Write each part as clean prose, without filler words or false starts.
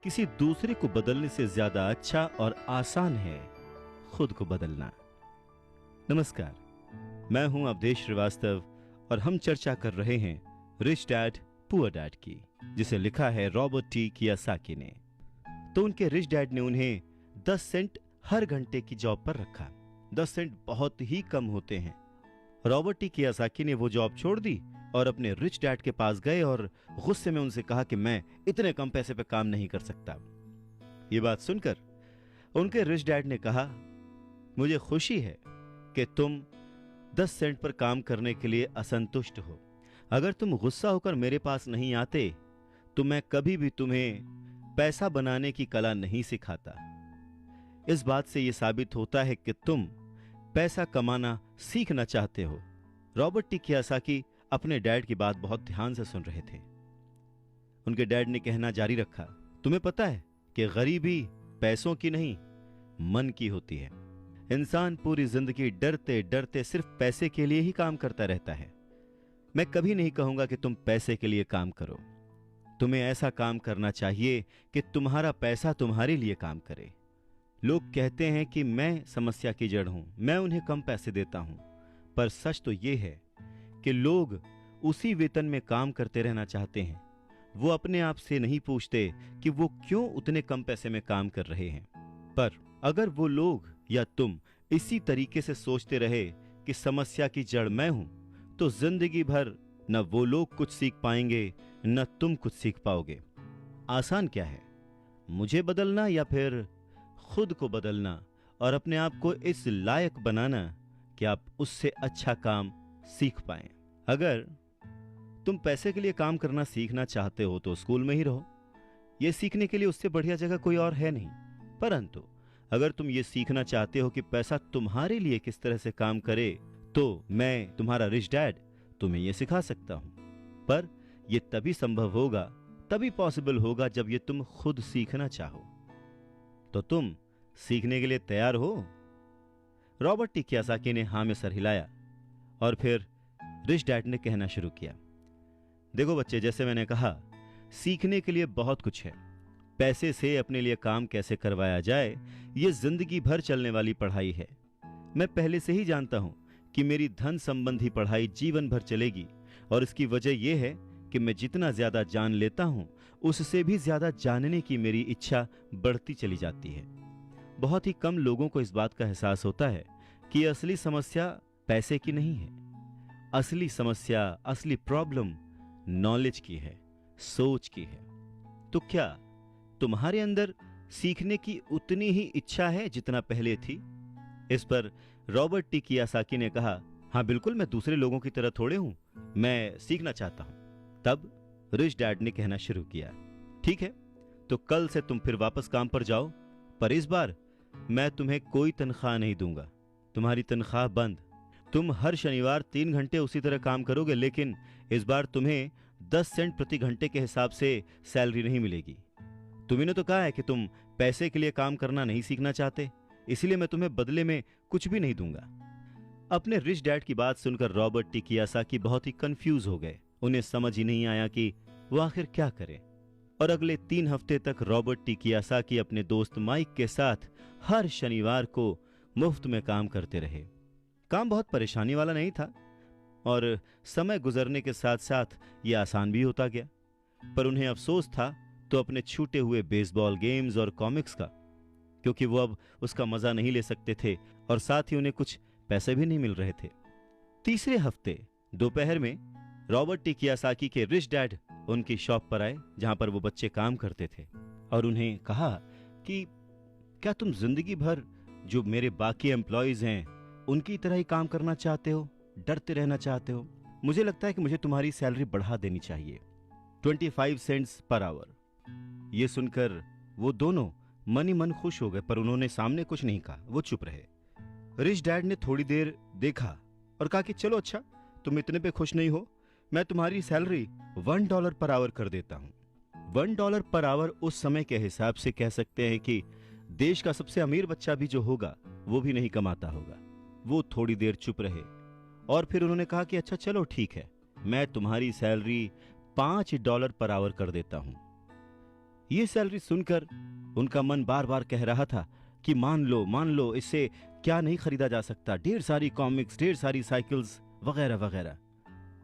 किसी दूसरे को बदलने से ज्यादा अच्छा और आसान है खुद को बदलना। नमस्कार, मैं हूं अवधेश श्रीवास्तव और हम चर्चा कर रहे हैं रिच डैड पुअर डैड की, जिसे लिखा है रॉबर्ट टी कियोसाकी ने। तो उनके रिच डैड ने उन्हें 10 सेंट हर घंटे की जॉब पर रखा। 10 सेंट बहुत ही कम होते हैं। रॉबर्ट टी कियोसाकी ने वो जॉब छोड़ दी और अपने रिच डैड के पास गए और गुस्से में उनसे कहा कि मैं इतने कम पैसे पे काम नहीं कर सकता। ये बात सुनकर उनके रिच डैड ने कहा, मुझे खुशी है कि तुम 10 सेंट पर काम करने के लिए असंतुष्ट हो। अगर तुम गुस्सा होकर मेरे पास नहीं आते तो मैं कभी भी तुम्हें पैसा बनाने की कला नहीं सिखाता। इस बात से यह साबित होता है कि तुम पैसा कमाना सीखना चाहते हो। रॉबर्ट टी कियोसाकी अपने डैड की बात बहुत ध्यान से सुन रहे थे। उनके डैड ने कहना जारी रखा, तुम्हें पता है कि गरीबी पैसों की नहीं, मन की होती है। इंसान पूरी जिंदगी डरते डरते सिर्फ पैसे के लिए ही काम करता रहता है। मैं कभी नहीं कहूंगा कि तुम पैसे के लिए काम करो। तुम्हें ऐसा काम करना चाहिए कि तुम्हारा पैसा तुम्हारे लिए काम करे। लोग कहते हैं कि मैं समस्या की जड़ हूं, मैं उन्हें कम पैसे देता हूं, पर सच तो यह है कि लोग उसी वेतन में काम करते रहना चाहते हैं। वो अपने आप से नहीं पूछते कि वो क्यों उतने कम पैसे में काम कर रहे हैं। पर अगर वो लोग या तुम इसी तरीके से सोचते रहे कि समस्या की जड़ मैं हूं, तो जिंदगी भर न वो लोग कुछ सीख पाएंगे न तुम कुछ सीख पाओगे। आसान क्या है, मुझे बदलना या फिर खुद को बदलना और अपने आप को इस लायक बनाना कि आप उससे अच्छा काम सीख पाएं। अगर तुम पैसे के लिए काम करना सीखना चाहते हो तो स्कूल में ही रहो। यह सीखने के लिए उससे बढ़िया जगह कोई और है नहीं। परंतु अगर तुम ये सीखना चाहते हो कि पैसा तुम्हारे लिए किस तरह से काम करे, तो मैं तुम्हारा रिच डैड तुम्हें यह सिखा सकता हूं। पर यह तभी संभव होगा, तभी पॉसिबल होगा जब यह तुम खुद सीखना चाहो। तो तुम सीखने के लिए तैयार हो? रॉबर्ट टी कियोसाकी ने हां में सर हिलाया और फिर रिच डैड ने कहना शुरू किया, देखो बच्चे, जैसे मैंने कहा, सीखने के लिए बहुत कुछ है। पैसे से अपने लिए काम कैसे करवाया जाए, यह जिंदगी भर चलने वाली पढ़ाई है। मैं पहले से ही जानता हूं कि मेरी धन संबंधी पढ़ाई जीवन भर चलेगी, और इसकी वजह यह है कि मैं जितना ज्यादा जान लेता हूं, उससे भी ज्यादा जानने की मेरी इच्छा बढ़ती चली जाती है। बहुत ही कम लोगों को इस बात का एहसास होता है कि असली समस्या पैसे की नहीं है। असली समस्या, असली प्रॉब्लम नॉलेज की है, सोच की है। तो क्या तुम्हारे अंदर सीखने की उतनी ही इच्छा है जितना पहले थी? इस पर रॉबर्ट टी कियोसाकी ने कहा, हां बिल्कुल, मैं दूसरे लोगों की तरह थोड़े हूं, मैं सीखना चाहता हूं। तब रिच डैड ने कहना शुरू किया, ठीक है, तो कल से तुम फिर वापस काम पर जाओ, पर इस बार मैं तुम्हें कोई तनख्वाह नहीं दूंगा। तुम्हारी तनख्वाह बंद। तुम हर शनिवार 3 घंटे उसी तरह काम करोगे, लेकिन इस बार तुम्हें 10 सेंट प्रति घंटे के हिसाब से सैलरी नहीं मिलेगी। तुमने तो कहा है कि तुम पैसे के लिए काम करना नहीं सीखना चाहते, इसलिए मैं तुम्हें बदले में कुछ भी नहीं दूंगा। अपने रिच डैड की बात सुनकर रॉबर्ट टी कियोसाकी बहुत ही कंफ्यूज हो गए। उन्हें समझ ही नहीं आया कि वो आखिर क्या करें। और अगले 3 हफ्ते तक रॉबर्ट टी कियोसाकी अपने दोस्त माइक के साथ हर शनिवार को मुफ्त में काम करते रहे। काम बहुत परेशानी वाला नहीं था और समय गुजरने के साथ साथ यह आसान भी होता गया। पर उन्हें अफसोस था तो अपने छूटे हुए बेसबॉल गेम्स और कॉमिक्स का, क्योंकि वो अब उसका मजा नहीं ले सकते थे और साथ ही उन्हें कुछ पैसे भी नहीं मिल रहे थे। तीसरे हफ्ते दोपहर में रॉबर्ट टी कियोसाकी के रिच डैड उनकी शॉप पर आए, जहां पर वो बच्चे काम करते थे, और उन्हें कहा कि क्या तुम जिंदगी भर जो मेरे बाकी एम्प्लॉइज हैं उनकी तरह ही काम करना चाहते हो, डरते रहना चाहते हो? मुझे लगता है कि मुझे तुम्हारी सैलरी बढ़ा देनी चाहिए, 25 सेंट्स पर आवर। यह सुनकर वो दोनों मन ही मन खुश हो गए, पर उन्होंने सामने कुछ नहीं कहा, वो चुप रहे। रिच डैड ने थोड़ी देर देखा और कहा कि चलो अच्छा, तुम इतने पे खुश नहीं हो, मैं तुम्हारी सैलरी $1 पर आवर कर देता हूं। $1 पर आवर उस समय के हिसाब से कह सकते हैं कि देश का सबसे अमीर बच्चा भी जो होगा वो भी नहीं कमाता होगा। वो थोड़ी देर चुप रहे और फिर उन्होंने कहा कि अच्छा चलो ठीक है, मैं तुम्हारी सैलरी $5 पर आवर कर देता हूं। ये सैलरी सुनकर उनका मन बार बार कह रहा था कि मान लो, इससे क्या नहीं खरीदा जा सकता, ढेर सारी कॉमिक्स, ढेर सारी साइकिल्स वगैरह वगैरह।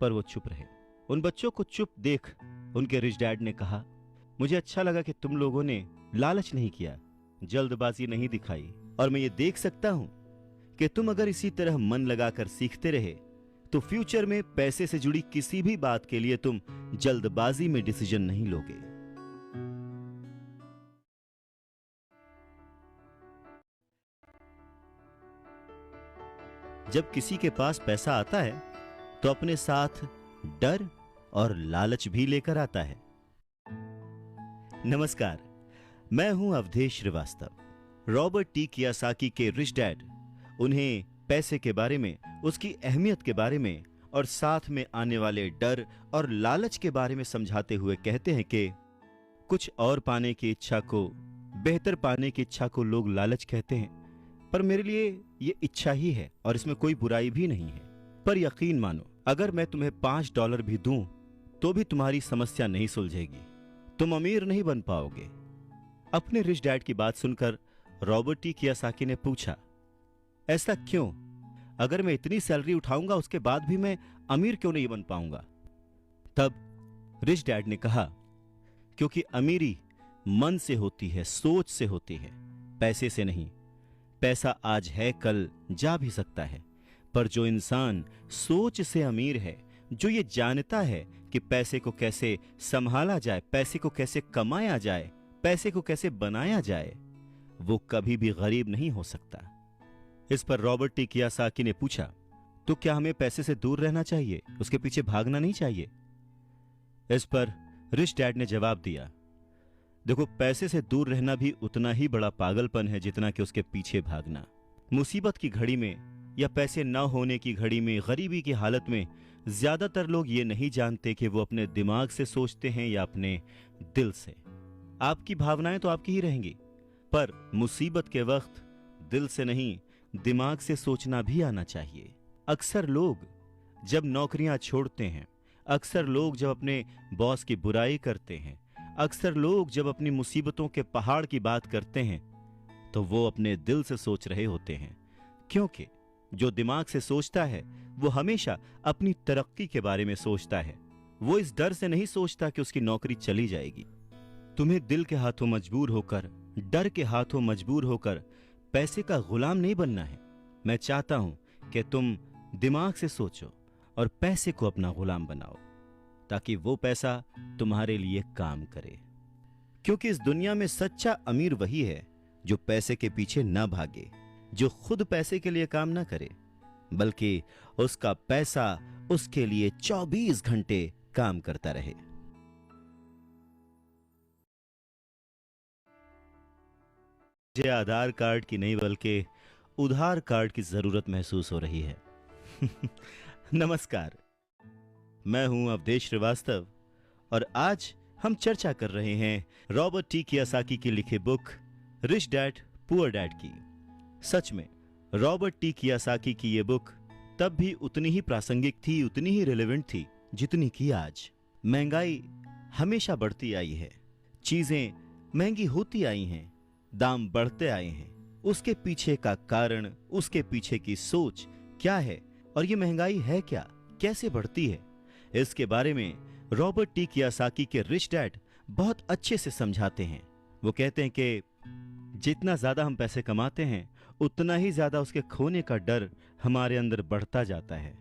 पर वो चुप रहे। उन बच्चों को चुप देख उनके रिच डैड ने कहा, मुझे अच्छा लगा कि तुम लोगों ने लालच नहीं किया, जल्दबाजी नहीं दिखाई, और मैं ये देख सकता हूं कि तुम अगर इसी तरह मन लगाकर सीखते रहे तो फ्यूचर में पैसे से जुड़ी किसी भी बात के लिए तुम जल्दबाजी में डिसीजन नहीं लोगे। जब किसी के पास पैसा आता है तो अपने साथ डर और लालच भी लेकर आता है। नमस्कार, मैं हूं अवधेश श्रीवास्तव। रॉबर्ट टी कियासाकी के रिच डैड उन्हें पैसे के बारे में, उसकी अहमियत के बारे में और साथ में आने वाले डर और लालच के बारे में समझाते हुए कहते हैं कि कुछ और पाने की इच्छा को, बेहतर पाने की इच्छा को लोग लालच कहते हैं, पर मेरे लिए ये इच्छा ही है और इसमें कोई बुराई भी नहीं है। पर यकीन मानो, अगर मैं तुम्हें $5 भी दूं तो भी तुम्हारी समस्या नहीं सुलझेगी, तुम अमीर नहीं बन पाओगे। अपने रिच डैड की बात सुनकर रॉबर्ट टी कियासाकी ने पूछा, ऐसा क्यों? अगर मैं इतनी सैलरी उठाऊंगा उसके बाद भी मैं अमीर क्यों नहीं बन पाऊंगा? तब रिच डैड ने कहा, क्योंकि अमीरी मन से होती है, सोच से होती है, पैसे से नहीं। पैसा आज है, कल जा भी सकता है, पर जो इंसान सोच से अमीर है, जो ये जानता है कि पैसे को कैसे संभाला जाए, पैसे को कैसे कमाया जाए, पैसे को कैसे बनाया जाए, वो कभी भी गरीब नहीं हो सकता। इस पर रॉबर्ट टी कियासाकी ने पूछा, तो क्या हमें पैसे से दूर रहना चाहिए, उसके पीछे भागना नहीं चाहिए? इस पर रिच डैड ने जवाब दिया, देखो, पैसे से दूर रहना भी उतना ही बड़ा पागलपन है जितना कि उसके पीछे भागना। मुसीबत की घड़ी में या पैसे न होने की घड़ी में, गरीबी की हालत में ज्यादातर लोग ये नहीं जानते कि वो अपने दिमाग से सोचते हैं या अपने दिल से। आपकी भावनाएं तो आपकी ही रहेंगी, पर मुसीबत के वक्त दिल से नहीं, दिमाग से सोचना भी आना चाहिए। अक्सर लोग जब नौकरियां छोड़ते हैं, अक्सर लोग जब अपने बॉस की बुराई करते हैं, अक्सर लोग जब अपनी मुसीबतों के पहाड़ की बात करते हैं, तो वो अपने दिल से सोच रहे होते हैं, क्योंकि जो दिमाग से सोचता है वो हमेशा अपनी तरक्की के बारे में सोचता है। वो इस डर से नहीं सोचता कि उसकी नौकरी चली जाएगी। तुम्हें दिल के हाथों मजबूर होकर, डर के हाथों मजबूर होकर पैसे का गुलाम नहीं बनना है। मैं चाहता हूं कि तुम दिमाग से सोचो और पैसे को अपना गुलाम बनाओ, ताकि वो पैसा तुम्हारे लिए काम करे। क्योंकि इस दुनिया में सच्चा अमीर वही है जो पैसे के पीछे न भागे, जो खुद पैसे के लिए काम न करे, बल्कि उसका पैसा उसके लिए 24 घंटे काम करता रहे। मुझे आधार कार्ड की नहीं बल्कि उधार कार्ड की जरूरत महसूस हो रही है। नमस्कार, मैं हूं अवधेश श्रीवास्तव और आज हम चर्चा कर रहे हैं रॉबर्ट टी कियासाकी की लिखी book rich dad poor dad की। सच में रॉबर्ट टी कियासाकी की ये बुक तब भी उतनी ही प्रासंगिक थी, उतनी ही रिलेवेंट थी जितनी कि आज। महंगाई हमेशा बढ़ती आई है, चीजें महंगी होती आई हैं, दाम बढ़ते आए हैं। उसके पीछे का कारण, उसके पीछे की सोच क्या है और ये महंगाई है क्या, कैसे बढ़ती है, इसके बारे में रॉबर्ट टी कियासाकी के रिच डैड बहुत अच्छे से समझाते हैं। वो कहते हैं कि जितना ज्यादा हम पैसे कमाते हैं उतना ही ज्यादा उसके खोने का डर हमारे अंदर बढ़ता जाता है।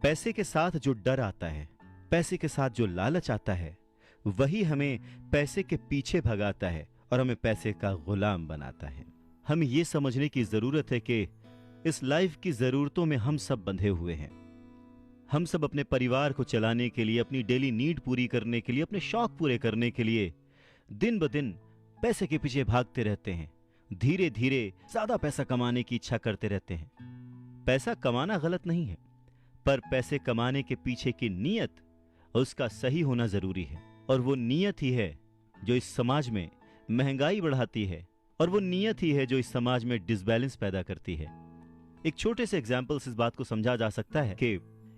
पैसे के साथ जो डर आता है, पैसे के साथ जो लालच आता है, वही हमें पैसे के पीछे भगाता है और हमें पैसे का गुलाम बनाता है। हमें ये समझने की जरूरत है कि इस लाइफ की जरूरतों में हम सब बंधे हुए हैं। हम सब अपने परिवार को चलाने के लिए, अपनी डेली नीड पूरी करने के लिए, अपने शौक पूरे करने के लिए दिन ब दिन पैसे के पीछे भागते रहते हैं। धीरे धीरे ज्यादा पैसा कमाने की इच्छा करते रहते हैं। पैसा कमाना गलत नहीं है, पर पैसे कमाने के पीछे की नीयत, उसका सही होना जरूरी है। और वो नीयत ही है जो इस समाज में महंगाई बढ़ाती है, और वो नीयत ही है जो इस समाज में डिसबैलेंस पैदा करती है। एक छोटे से एग्जाम्पल से इस बात को समझा जा सकता है कि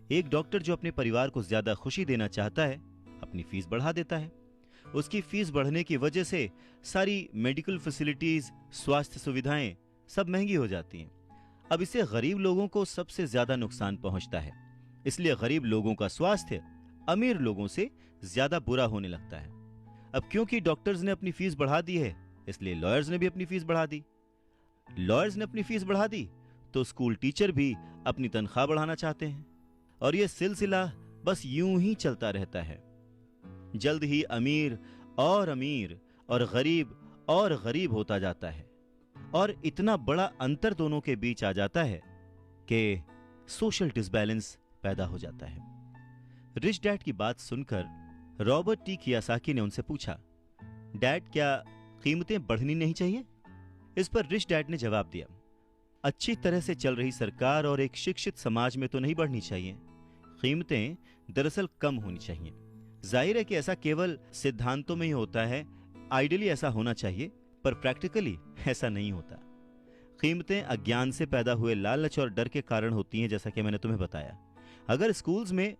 एक डॉक्टर जो अपने परिवार को ज्यादा खुशी देना चाहता है, अपनी फीस बढ़ा देता है। उसकी फीस बढ़ने की वजह से सारी मेडिकल फैसिलिटीज, स्वास्थ्य सुविधाएं सब महंगी हो जाती हैं। अब इससे गरीब लोगों को सबसे ज्यादा नुकसान पहुंचता है। इसलिए गरीब लोगों का स्वास्थ्य अमीर लोगों से ज्यादा बुरा होने लगता है। अब क्योंकि डॉक्टर्स ने अपनी फीस बढ़ा दी है, इसलिए लॉयर्स ने भी अपनी फीस बढ़ा दी। लॉयर्स ने अपनी फीस बढ़ा दी तो स्कूल टीचर भी अपनी तनख्वाह बढ़ाना चाहते हैं, और यह सिलसिला बस यूं ही चलता रहता है। जल्द ही अमीर और गरीब होता जाता है, और इतना बड़ा अंतर दोनों के बीच आ जाता है कि सोशल डिसबैलेंस पैदा हो जाता है। रिच डैड की बात सुनकर रॉबर्ट टी कियोसाकी ने उनसे पूछा, डैड, क्या कीमतें बढ़नी नहीं चाहिए? इस पर रिच डैड ने जवाब दिया, अच्छी तरह से चल रही सरकार और एक शिक्षित समाज में तो नहीं बढ़नी चाहिए। कीमतें दरअसल कम होनी चाहिए। जाहिर है कि ऐसा केवल सिद्धांतों में ही होता है, आइडियली ऐसा होना चाहिए, पर प्रैक्टिकली ऐसा नहीं होता। कीमतें अज्ञान से पैदा हुए लालच और डर के कारण होती हैं, जैसा कि मैंने तुम्हें बताया। अगर स्कूल्स में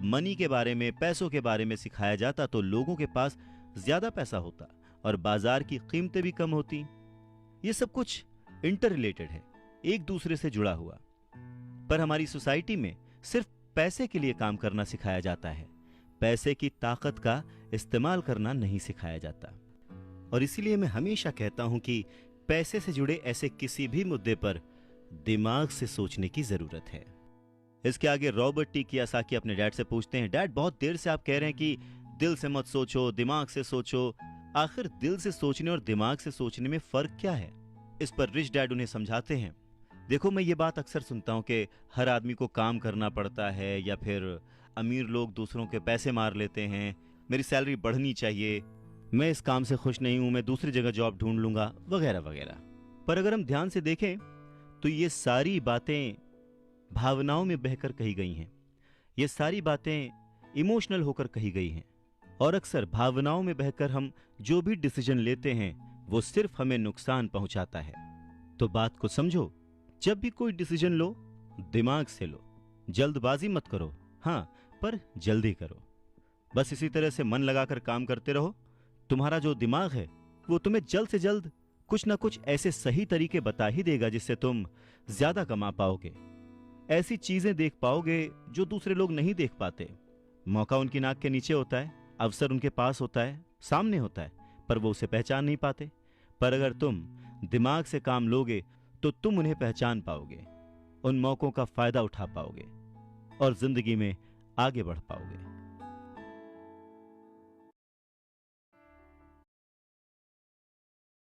मनी के बारे में, पैसों के बारे में सिखाया जाता तो लोगों के पास ज्यादा पैसा होता और बाजार की कीमतें भी कम होती। ये सब कुछ इंटर रिलेटेड है, एक दूसरे से जुड़ा हुआ। पर हमारी सोसाइटी में सिर्फ पैसे के लिए काम करना सिखाया जाता है, पैसे की ताकत का इस्तेमाल करना नहीं सिखाया जाता। और इसीलिए मैं हमेशा कहता हूं कि पैसे से जुड़े ऐसे किसी भी मुद्दे पर दिमाग से सोचने की जरूरत है। इसके आगे रॉबर्ट टी कियोसाकी अपने डैड से पूछते हैं, डैड, बहुत देर से आप कह रहे हैं कि दिल से मत सोचो, दिमाग से सोचो। आखिर दिल से सोचने और दिमाग से सोचने में फर्क क्या है? इस पर रिच डैड उन्हें समझाते हैं, देखो, मैं ये बात अक्सर सुनता हूं कि हर आदमी को काम करना पड़ता है, या फिर अमीर लोग दूसरों के पैसे मार लेते हैं, मेरी सैलरी बढ़नी चाहिए, मैं इस काम से खुश नहीं हूं, मैं दूसरी जगह जॉब ढूंढ लूंगा, वगैरह वगैरह। पर अगर हम ध्यान से देखें तो ये सारी बातें भावनाओं में बहकर कही गई हैं। ये सारी बातें इमोशनल होकर कही गई हैं, और अक्सर भावनाओं में बहकर हम जो भी डिसीजन लेते हैं वो सिर्फ हमें नुकसान पहुंचाता है। तो बात को समझो, जब भी कोई डिसीजन लो, दिमाग से लो, जल्दबाजी मत करो, हाँ, पर जल्दी करो। बस इसी तरह से मन लगाकर काम करते रहो। तुम्हारा जो दिमाग है वो तुम्हें जल्द से जल्द कुछ ना कुछ ऐसे सही तरीके बता ही देगा जिससे तुम ज्यादा कमा पाओगे, ऐसी चीजें देख पाओगे जो दूसरे लोग नहीं देख पाते। मौका उनकी नाक के नीचे होता है, अवसर उनके पास होता है, सामने होता है, पर वो उसे पहचान नहीं पाते। पर अगर तुम दिमाग से काम लोगे तो तुम उन्हें पहचान पाओगे, उन मौकों का फायदा उठा पाओगे और जिंदगी में आगे बढ़ पाओगे।